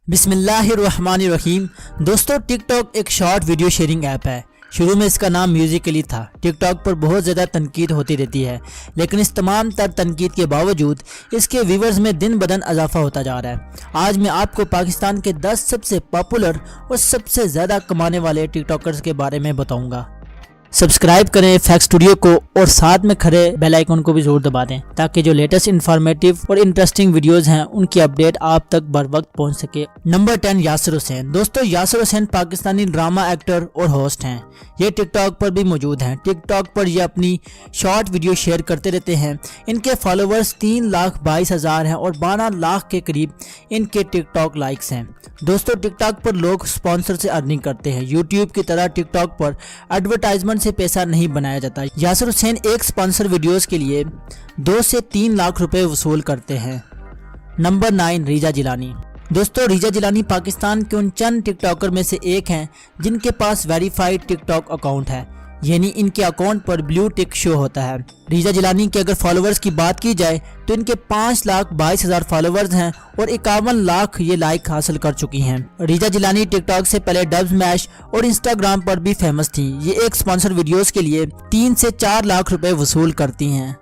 बिस्मिल्लाहिर्रहमानिर्रहीम। दोस्तों, टिकटॉक एक शॉर्ट वीडियो शेयरिंग ऐप है। शुरू में इसका नाम म्यूजिकली था। टिकटॉक पर बहुत ज़्यादा तनकीद होती रहती है, लेकिन इस तमाम तर तनकीद के बावजूद इसके व्यूवर्स में दिन ब दिन इजाफा होता जा रहा है। आज मैं आपको पाकिस्तान के 10 सबसे पॉपुलर और सबसे ज़्यादा कमाने वाले टिकटॉकर्स के बारे में बताऊंगा। सब्सक्राइब करें फैक्ट स्टूडियो को और साथ में खड़े बेल आइकन को भी जरूर दबा दें, ताकि जो लेटेस्ट इन्फॉर्मेटिव और इंटरेस्टिंग वीडियोस हैं उनकी अपडेट आप तक बर वक्त पहुंच सके। नंबर 10, यासिर हुसैन। दोस्तों, यासिर हुसैन पाकिस्तानी ड्रामा एक्टर और होस्ट हैं। ये टिकटॉक पर भी मौजूद हैं। टिकटॉक पर ये अपनी शॉर्ट वीडियो शेयर करते रहते हैं। इनके फॉलोअर्स 3,22,000 हैं और 12 लाख के करीब इनके टिकटॉक लाइक्स हैं। दोस्तों, टिकटॉक पर लोग स्पॉन्सर से अर्निंग करते हैं। यूट्यूब की तरह टिकटॉक पर एडवर्टाइजमेंट से पैसा नहीं बनाया जाता। यासिर हुसैन एक स्पॉन्सर वीडियोस के लिए 2 से 3 लाख रुपए वसूल करते हैं। नंबर 9, रीजा जिलानी। दोस्तों, रीजा जिलानी पाकिस्तान के उन चंद टिकटॉकर में से एक हैं जिनके पास वेरीफाइड टिकटॉक अकाउंट है, यानी इनके अकाउंट पर ब्लू टिक शो होता है। रीजा जिलानी के अगर फॉलोअर्स की बात की जाए तो इनके 5,22,000 फॉलोअर्स हैं और 51 लाख ये लाइक हासिल कर चुकी हैं। रीजा जिलानी टिकटॉक से पहले डब स्मैश और इंस्टाग्राम पर भी फेमस थी। ये एक स्पॉन्सर वीडियोस के लिए 3 से 4 लाख रुपए वसूल करती हैं।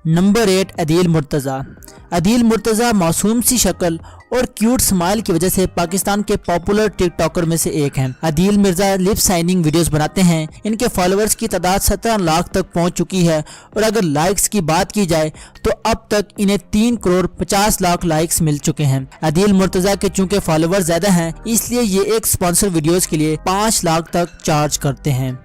नंबर 8, अदील मुर्तज़ा। अदील मुर्तज़ा मासूम सी शक्ल और क्यूट स्माइल की वजह से पाकिस्तान के पॉपुलर टिकटॉकर में से एक हैं। Adeel Mirza lip signing videos बनाते हैं। इनके फॉलोअर्स की तादाद 17 लाख तक पहुंच चुकी है और अगर लाइक्स की बात की जाए तो अब तक इन्हें 3 करोड़ 50 लाख लाइक्स मिल चुके हैं। अदील मुर्तज़ा के चूंकि फॉलोअर्स ज्यादा हैं, इसलिए ये एक स्पॉन्सर वीडियोस के लिए 5 लाख तक चार्ज करते हैं।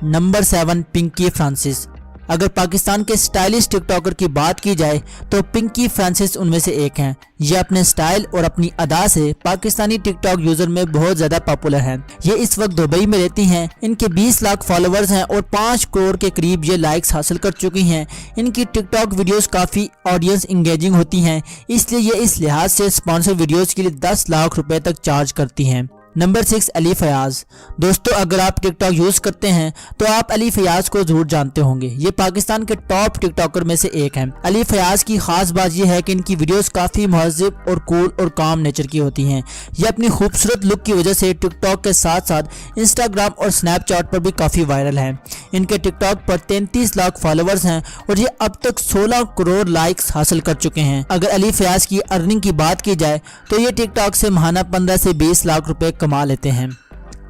नंबर 7, पिंकी फ्रांसिस। अगर पाकिस्तान के स्टाइलिश टिकटॉकर की बात की जाए तो पिंकी फ्रांसिस उनमें से एक हैं। ये अपने स्टाइल और अपनी अदा से पाकिस्तानी टिकटॉक यूजर में बहुत ज्यादा पॉपुलर हैं। ये इस वक्त दुबई में रहती हैं। इनके 20 लाख फॉलोअर्स हैं और 5 करोड़ के करीब ये लाइक्स हासिल कर चुकी हैं। इनकी टिकटॉक वीडियोस काफी ऑडियंस इंगेजिंग होती हैं, इसलिए ये इस लिहाज से स्पॉन्सर वीडियोस के लिए 10 लाख रुपए तक चार्ज करती हैं। नंबर 6, अली फयाज। दोस्तों, अगर आप टिकटॉक यूज करते हैं तो आप अली फयाज को जरूर जानते होंगे। ये पाकिस्तान के टॉप टिकटॉकर में से एक हैं। अली फयाज की खास बात यह है कि इनकी वीडियोस काफी महज़िब और कूल और काम नेचर की होती हैं। ये अपनी खूबसूरत लुक की वजह से टिकटॉक के साथ साथ इंस्टाग्राम और स्नैपचैट पर भी काफी वायरल हैं। इनके टिकटॉक पर 33 लाख फॉलोअर्स हैं और ये अब तक 16 करोड़ लाइक्स हासिल कर चुके हैं। अगर अली फयाज की अर्निंग की बात की जाए तो ये टिकटॉक से माहाना 15 से 20 लाख रुपए कमा लेते हैं।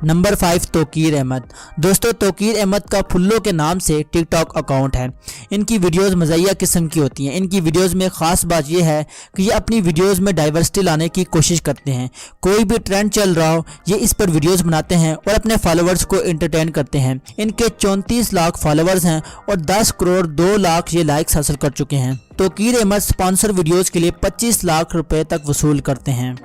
नंबर 5, तौकीर अहमद। दोस्तों, तौकीर अहमद का फुल्लो के नाम से टिकटॉक अकाउंट है। इनकी वीडियोस मज़ाहिया किस्म की होती हैं। इनकी वीडियोस में ख़ास बात यह है कि ये अपनी वीडियोस में डाइवर्सिटी लाने की कोशिश करते हैं। कोई भी ट्रेंड चल रहा हो, ये इस पर वीडियोस बनाते हैं और अपने फॉलोअर्स को एंटरटेन करते हैं। इनके 34 लाख फॉलोअर्स हैं और 10 करोड़ 2 लाख ये लाइक्स हासिल कर चुके हैं। तौकीर अहमद स्पॉन्सर वीडियोस के लिए 25 लाख रुपए तक वसूल करते हैं।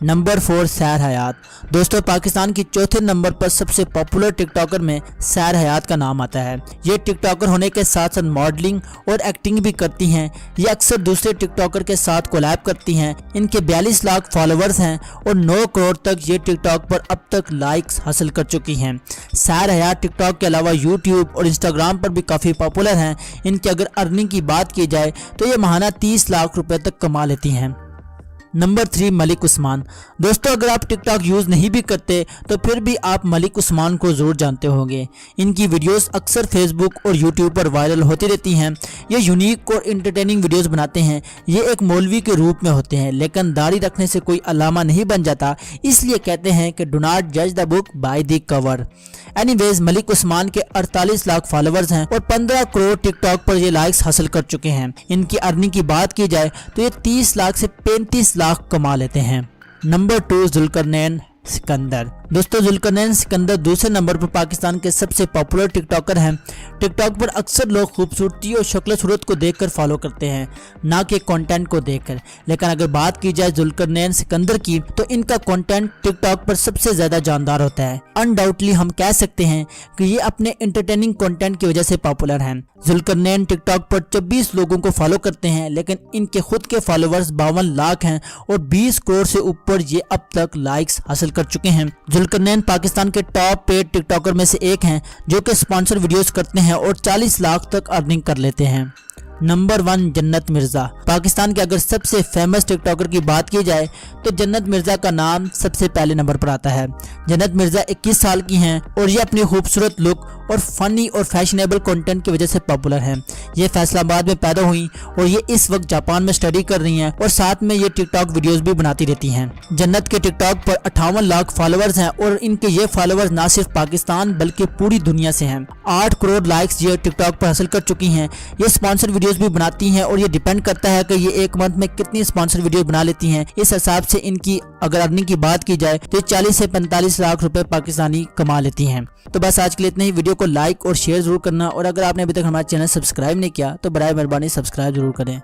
नंबर 4, सैर हयात। दोस्तों, पाकिस्तान की चौथे नंबर पर सबसे पॉपुलर टिकटॉकर में सैर हयात का नाम आता है। ये टिकटॉकर होने के साथ साथ मॉडलिंग और एक्टिंग भी करती हैं। ये अक्सर दूसरे टिकटॉकर के साथ कोलैब करती हैं। इनके 42 लाख फॉलोअर्स हैं और 9 करोड़ तक ये टिकटॉक पर अब तक लाइक्स हासिल कर चुकी हैं। सैर हयात टिकटॉक के अलावा यूट्यूब और इंस्टाग्राम पर भी काफ़ी पॉपुलर हैं। इनकी अगर अर्निंग की बात की जाए तो ये माहाना 30 लाख रुपए तक कमा लेती हैं। नंबर 3, मलिक उस्मान। दोस्तों, अगर आप टिकटॉक यूज़ नहीं भी करते तो फिर भी आप मलिक उस्मान को ज़रूर जानते होंगे। इनकी वीडियोस अक्सर फेसबुक और यूट्यूब पर वायरल होती रहती हैं। ये यूनिक और इंटरटेनिंग वीडियोस बनाते हैं। ये एक मौलवी के रूप में होते हैं, लेकिन दाढ़ी रखने से कोई अलामा नहीं बन जाता, इसलिए कहते हैं कि डू नॉट जज the book by the cover. Anyways, Malik Usman के 48 लाख फॉलोअर्स हैं और 15 करोड़ टिकटॉक पर ये लाइक्स हासिल कर चुके हैं। इनकी अर्निंग की बात की जाए तो ये 30 लाख से 35 लाख कमा लेते हैं। नंबर 2, जुल्करनैन सिकंदर। दोस्तों, जुल्करनैन सिकंदर दूसरे नंबर पर पाकिस्तान के सबसे पॉपुलर टिकटॉकर हैं। टिकटॉक पर अक्सर लोग खूबसूरती और शक्ल सूरत को देखकर फॉलो करते हैं, ना कि कंटेंट को देखकर। लेकिन अगर बात की जाए जुल्करनैन सिकंदर की तो इनका कंटेंट टिकटॉक पर सबसे ज्यादा जानदार होता है। अनडाउटली हम कह सकते हैं कि ये अपने एंटरटेनिंग कंटेंट की वजह से पॉपुलर हैं। जुल्करनैन टिकटॉक पर 26 लोगों को फॉलो करते हैं, लेकिन इनके खुद के फॉलोअर्स 52 लाख हैं और 20 करोड़ से ऊपर ये अब तक लाइक्स हासिल कर चुके हैं। जुल्करनैन पाकिस्तान के टॉप पेड टिकटॉकर में से एक हैं जो कि स्पॉन्सर वीडियोस करते हैं और 40 लाख तक अर्निंग कर लेते हैं। नंबर 1 जन्नत मिर्जा। पाकिस्तान के अगर सबसे फेमस टिकटॉकर की बात की जाए तो जन्नत मिर्जा का नाम सबसे पहले नंबर पर आता है। जन्नत मिर्जा 21 साल की हैं और ये अपनी खूबसूरत लुक और फनी और फैशनेबल कंटेंट की वजह से पॉपुलर हैं। ये फैसलाबाद में पैदा हुई और ये इस वक्त जापान में स्टडी कर रही हैं और साथ में ये टिकटॉक वीडियोस भी बनाती रहती हैं। जन्नत के टिकटॉक पर 58 लाख फॉलोअर्स हैं और इनके ये फॉलोअर्स ना सिर्फ पाकिस्तान बल्कि पूरी दुनिया से हैं। 8 करोड़ लाइक्स ये टिकटॉक पर हासिल कर चुकी हैं। ये स्पॉन्सर वीडियोस भी बनाती हैं और ये डिपेंड करता है कि ये एक मंथ में कितनी स्पॉन्सर वीडियो बना लेती हैं। इस हिसाब से इनकी अगर अर्निंग की बात की जाए तो 40 से 45 लाख रुपए पाकिस्तानी कमा लेती हैं। तो बस आज के लिए इतना ही। वीडियो को लाइक और शेयर जरूर करना और अगर आपने अभी तक हमारा चैनल सब्सक्राइब नहीं किया तो बराए मेहरबानी सब्सक्राइब जरूर करें।